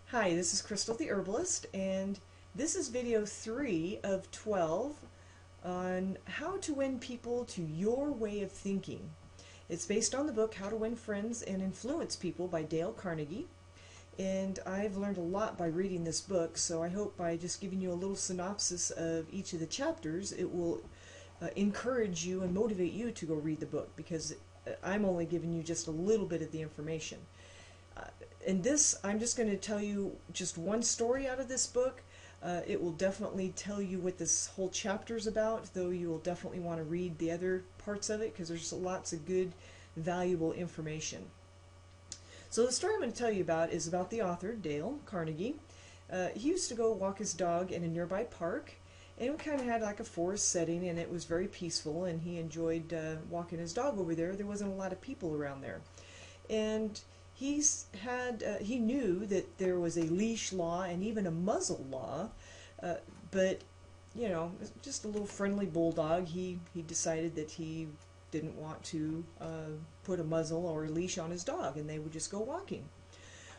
Hi, this is Crystal the Herbalist, and this is video 3 of 12 on how to win people to your way of thinking. It's based on the book How to Win Friends and Influence People by Dale Carnegie, and I've learned a lot by reading this book, so I hope by just giving you a little synopsis of each of the chapters it will encourage you and motivate you to go read the book, because I'm only giving you just a little bit of the information. In this, I'm just going to tell you just one story out of this book. It will definitely tell you what this whole chapter is about, though you will definitely want to read the other parts of it because there's lots of good, valuable information. So the story I'm going to tell you about is about the author, Dale Carnegie. He used to go walk his dog in a nearby park, and it kind of had like a forest setting, and it was very peaceful, and he enjoyed walking his dog over there. There wasn't a lot of people around there. And he knew that there was a leash law and even a muzzle law, but you know, just a little friendly bulldog. He decided that he didn't want to put a muzzle or a leash on his dog, and they would just go walking.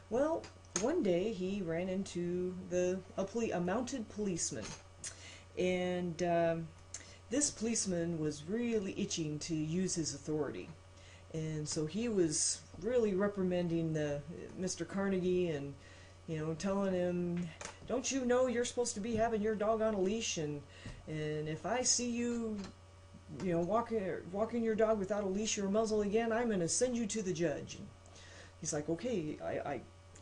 Well, one day he ran into a mounted policeman, and this policeman was really itching to use his authority. And so he was really reprimanding Mr. Carnegie, and telling him, "Don't you know you're supposed to be having your dog on a leash? And if I see you, walking your dog without a leash or a muzzle again, I'm going to send you to the judge." And he's like, "Okay,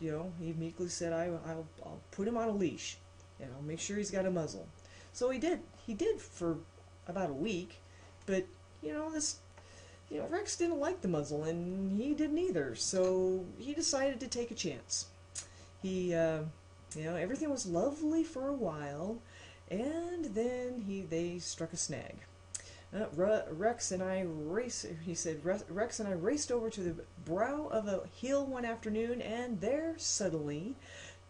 he meekly said, I'll put him on a leash, and I'll make sure he's got a muzzle." So he did. He did for about a week, but Rex didn't like the muzzle, and he didn't either, so he decided to take a chance. Everything was lovely for a while, and then they struck a snag. Rex and I raced over to the brow of a hill one afternoon, and there suddenly,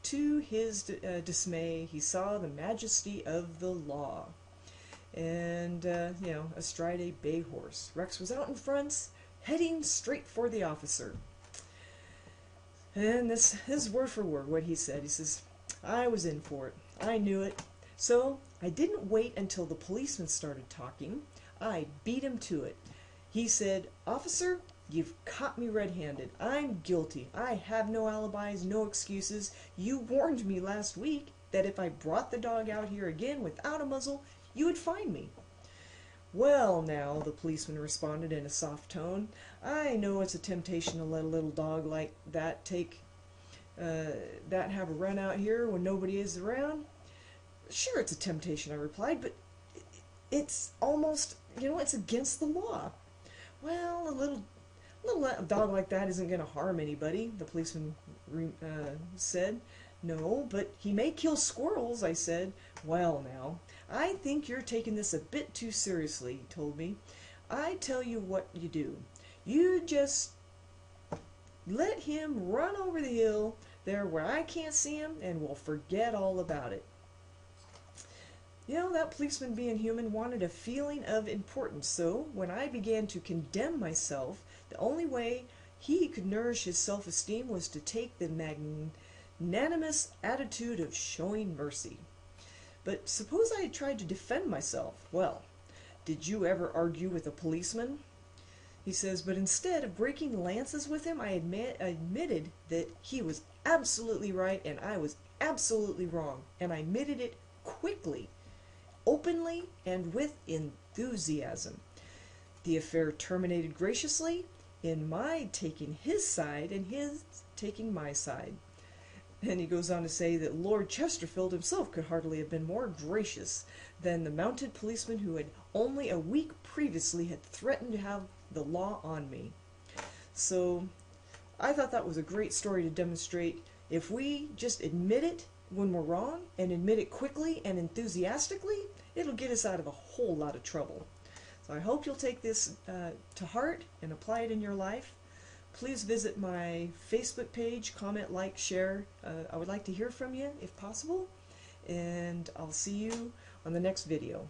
to his dismay, he saw the majesty of the law. And, astride a bay horse. Rex was out in front, heading straight for the officer. And this is word for word what he said. He says, "I was in for it. I knew it. So I didn't wait until the policeman started talking. I beat him to it. He said, 'Officer, you've caught me red-handed. I'm guilty. I have no alibis, no excuses. You warned me last week that if I brought the dog out here again without a muzzle, you would find me.' 'Well, now,' the policeman responded in a soft tone, 'I know it's a temptation to let a little dog like that have a run out here when nobody is around.' 'Sure, it's a temptation,' I replied, 'but it's almost, it's against the law.' 'Well, a little dog like that isn't going to harm anybody,' the policeman said. 'No, but he may kill squirrels,' I said. 'Well, now, I think you're taking this a bit too seriously,' he told me. 'I tell you what you do. You just let him run over the hill there where I can't see him, and we'll forget all about it.' That policeman, being human, wanted a feeling of importance, so when I began to condemn myself, the only way he could nourish his self-esteem was to take the magnanimous attitude of showing mercy. But suppose I had tried to defend myself? Well, did you ever argue with a policeman?" He says, "But instead of breaking lances with him, I admitted that he was absolutely right and I was absolutely wrong, and I admitted it quickly, openly, and with enthusiasm. The affair terminated graciously, in my taking his side and his taking my side." And he goes on to say that Lord Chesterfield himself could hardly have been more gracious than the mounted policeman who had only a week previously had threatened to have the law on me. So I thought that was a great story to demonstrate if we just admit it when we're wrong, and admit it quickly and enthusiastically, it'll get us out of a whole lot of trouble. So I hope you'll take this to heart and apply it in your life. Please visit my Facebook page, comment, like, share. I would like to hear from you if possible, and I'll see you on the next video.